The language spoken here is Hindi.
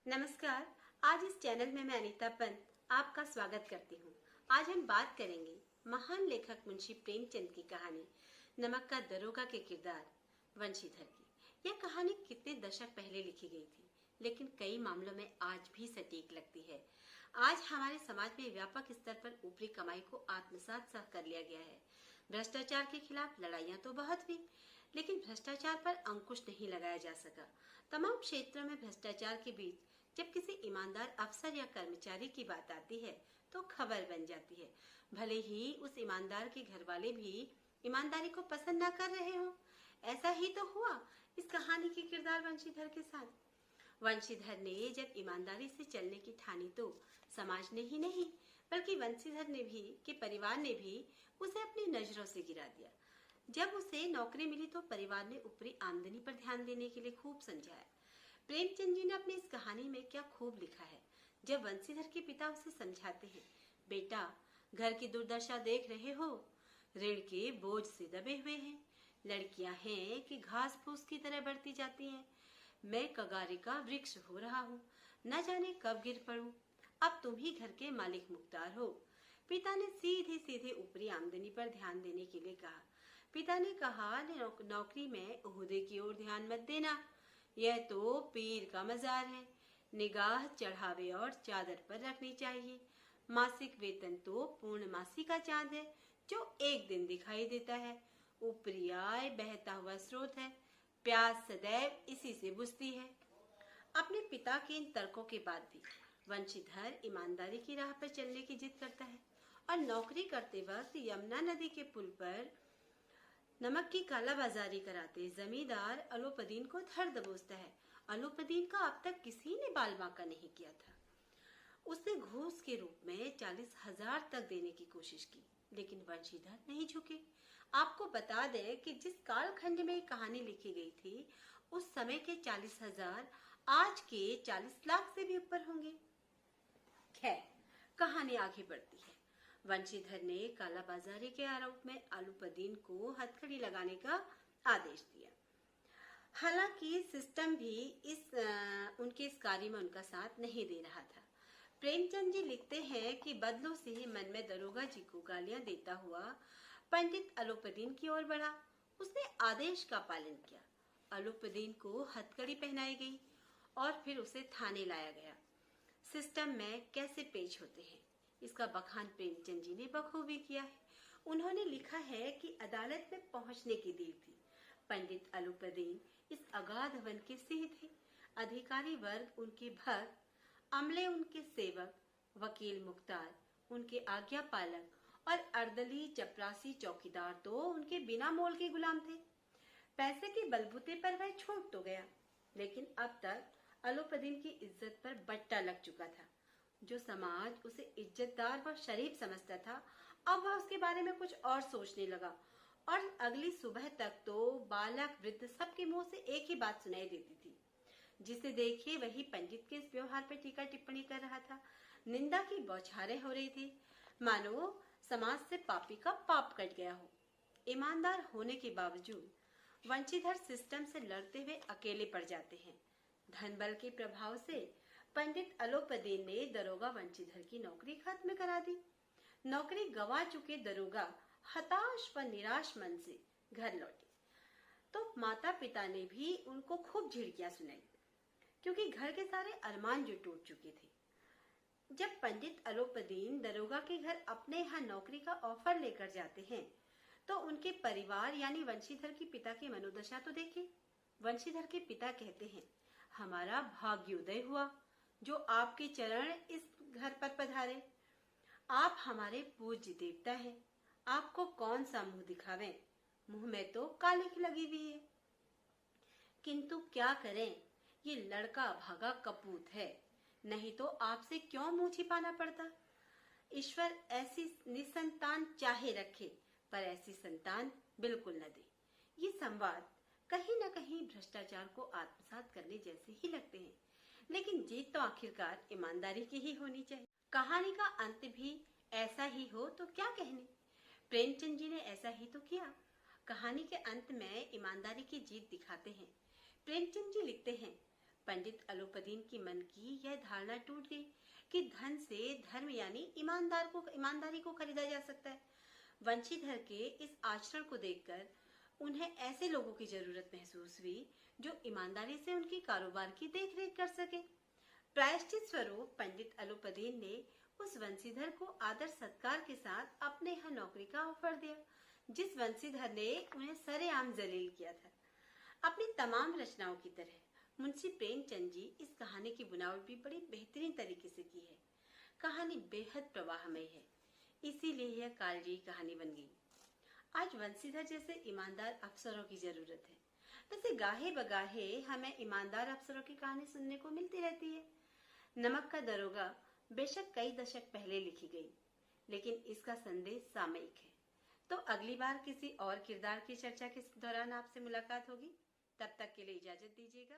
नमस्कार। आज इस चैनल में मैं अनीता पंत आपका स्वागत करती हूँ। आज हम बात करेंगे महान लेखक मुंशी प्रेमचंद की कहानी नमक का दरोगा के किरदार वंशीधर की। यह कहानी कितने दशक पहले लिखी गई थी, लेकिन कई मामलों में आज भी सटीक लगती है। आज हमारे समाज में व्यापक स्तर पर ऊपरी कमाई को आत्मसात सा कर लिया गया है। भ्रष्टाचार के खिलाफ लड़ाइयाँ तो बहुत हुई, लेकिन भ्रष्टाचार पर अंकुश नहीं लगाया जा सका। तमाम क्षेत्रों में भ्रष्टाचार के बीच जब किसी ईमानदार अफसर या कर्मचारी की बात आती है तो खबर बन जाती है, भले ही उस ईमानदार के घर वाले भी ईमानदारी को पसंद ना कर रहे हो। ऐसा ही तो हुआ इस कहानी के किरदार वंशीधर के साथ। वंशीधर ने जब ईमानदारी से चलने की ठानी तो समाज ने ही नहीं बल्कि वंशीधर ने भी के परिवार ने भी उसे अपनी नजरों से गिरा दिया। जब उसे नौकरी मिली तो परिवार ने ऊपरी आमदनी पर ध्यान देने के लिए खूब समझाया। प्रेमचंद जी ने अपनी इस कहानी में क्या खूब लिखा है। जब वंशीधर के पिता उसे समझाते हैं, बेटा घर की दुर्दशा देख रहे हो, ऋण के बोझ से दबे हुए हैं, लड़कियां हैं कि घास फूस की तरह बढ़ती जाती हैं, मैं कगारे का वृक्ष हो रहा हूँ, न जाने कब गिर पड़ूं, अब तुम ही घर के मालिक मुख्तार हो। पिता ने सीधे सीधे ऊपरी आमदनी पर ध्यान देने के लिए कहा। पिता ने कहा, नौकरी में ओहदे की ओर ध्यान मत देना, यह तो पीर का मजार है, निगाह चढ़ावे और चादर पर रखनी चाहिए। मासिक वेतन तो पूर्णमासी का चांद है जो एक दिन दिखाई देता है। ऊपरी आय बहता हुआ स्रोत है, प्यास सदैव इसी से बुझती है। अपने पिता के इन तर्कों के बाद भी वंशीधर ईमानदारी की राह पर चलने की जिद करता है और नौकरी करते वक्त यमुना नदी के पुल पर नमक की कालाबाजारी कराते जमींदार अलोपदीन को धर दबोचता है। अलोपदीन का अब तक किसी ने बाल बांका नहीं किया था। उसने घूस के रूप में 40,000 तक देने की कोशिश की, लेकिन वंशीधर नहीं झुके। आपको बता दें कि जिस कालखंड में कहानी लिखी गई थी, उस समय के 40,000 आज के 40 लाख से भी ऊपर होंगे। खैर, कहानी आगे बढ़ती है। वंशीधर ने कालाबाजारी के आरोप में अलोपदीन को हथकड़ी लगाने का आदेश दिया। हालांकि सिस्टम भी उनके इस कार्य में उनका साथ नहीं दे रहा था। प्रेमचंद जी लिखते हैं कि बदलों से ही मन में दरोगा जी को गालियां देता हुआ पंडित अलोपदीन की ओर बढ़ा। उसने आदेश का पालन किया। अलोपदीन को हथकड़ी पहनाई गई और फिर उसे थाने लाया गया। सिस्टम में कैसे पेश होते हैं, इसका बखान प्रेमचंद जी ने बखूबी किया है। उन्होंने लिखा है कि अदालत में पहुंचने की देर थी। पंडित अलोपदीन इस अगाध वन के सिंह थे। अधिकारी वर्ग उनके भक्त, अमले उनके सेवक, वकील मुख्तार उनके आज्ञा पालक और अर्दली चपरासी चौकीदार तो उनके बिना मोल के गुलाम थे। पैसे के बलबूते पर वह छूट तो गया, लेकिन अब तक अलोपदीन की इज्जत पर बट्टा लग चुका था। जो समाज उसे इज्जतदार व शरीफ समझता था, अब वह उसके बारे में कुछ और सोचने लगा और अगली सुबह तक तो बालक वृद्ध सबके मुंह से एक ही बात सुनाई देती थी। जिसे देखे वही पंडित के इस व्यवहार पर टीका टिप्पणी कर रहा था। निंदा की बौछारें हो रही थी, मानो समाज से पापी का पाप कट गया हो। ईमानदार होने के बावजूद वंशीधर सिस्टम से लड़ते हुए अकेले पड़ जाते हैं। धन बल के प्रभाव से पंडित अलोपदीन ने दरोगा वंशीधर की नौकरी खत्म करा दी। नौकरी गंवा चुके दरोगा हताश व निराश मन से घर लौटे तो माता पिता ने भी उनको खूब झिड़कियां सुनाई, क्योंकि घर के सारे अरमान जो टूट चुके थे। जब पंडित अलोपदीन दरोगा के घर अपने यहाँ नौकरी का ऑफर लेकर जाते हैं तो उनके परिवार यानी वंशीधर के पिता की मनोदशा तो देखे। वंशीधर के पिता कहते हैं, हमारा भाग्योदय हुआ जो आपके चरण इस घर पर पधारे। आप हमारे पूज्य देवता हैं, आपको कौन सा मुंह दिखावें, मुंह में तो कालिख लगी हुई है। किंतु क्या करें, ये लड़का भागा कपूत है, नहीं तो आपसे क्यों मुंह छिपाना पड़ता। ईश्वर ऐसी निसंतान चाहे रखे, पर ऐसी संतान बिल्कुल न दे। ये संवाद कहीं न कहीं भ्रष्टाचार को आत्मसात करने जैसे ही लगते हैं, लेकिन जीत तो आखिरकार ईमानदारी की ही होनी चाहिए। कहानी का अंत भी ऐसा ही हो तो क्या कहने। प्रेमचंद जी ने ऐसा ही तो किया। कहानी के अंत में ईमानदारी की जीत दिखाते हैं। प्रेमचंद जी लिखते हैं, पंडित अलोपदीन की मन की यह धारणा टूट गई कि धन से धर्म यानी ईमानदारी को खरीदा जा सकता है। वंशीधर के इस आचरण को देखकर उन्हें ऐसे लोगों की जरूरत महसूस हुई जो ईमानदारी से उनकी कारोबार की देखरेख कर सके। प्रायश्चित स्वरूप पंडित अलोपदीन ने उस वंशीधर को आदर सत्कार के साथ अपने यहाँ नौकरी का ऑफर दिया, जिस वंशीधर ने उन्हें सरेआम जलील किया था। अपनी तमाम रचनाओं की तरह मुंशी प्रेमचंद जी इस कहानी की बुनावट भी बड़ी बेहतरीन तरीके से की है। कहानी बेहद प्रवाहमय है, इसीलिए यह कालजयी कहानी बन गई। आज वंशीधर जैसे ईमानदार अफसरों की जरूरत है। वैसे गाहे बगाहे हमें ईमानदार अफसरों की कहानी सुनने को मिलती रहती है। नमक का दरोगा बेशक कई दशक पहले लिखी गई, लेकिन इसका संदेश सामयिक है। तो अगली बार किसी और किरदार की चर्चा के दौरान आपसे मुलाकात होगी। तब तक के लिए इजाजत दीजिएगा।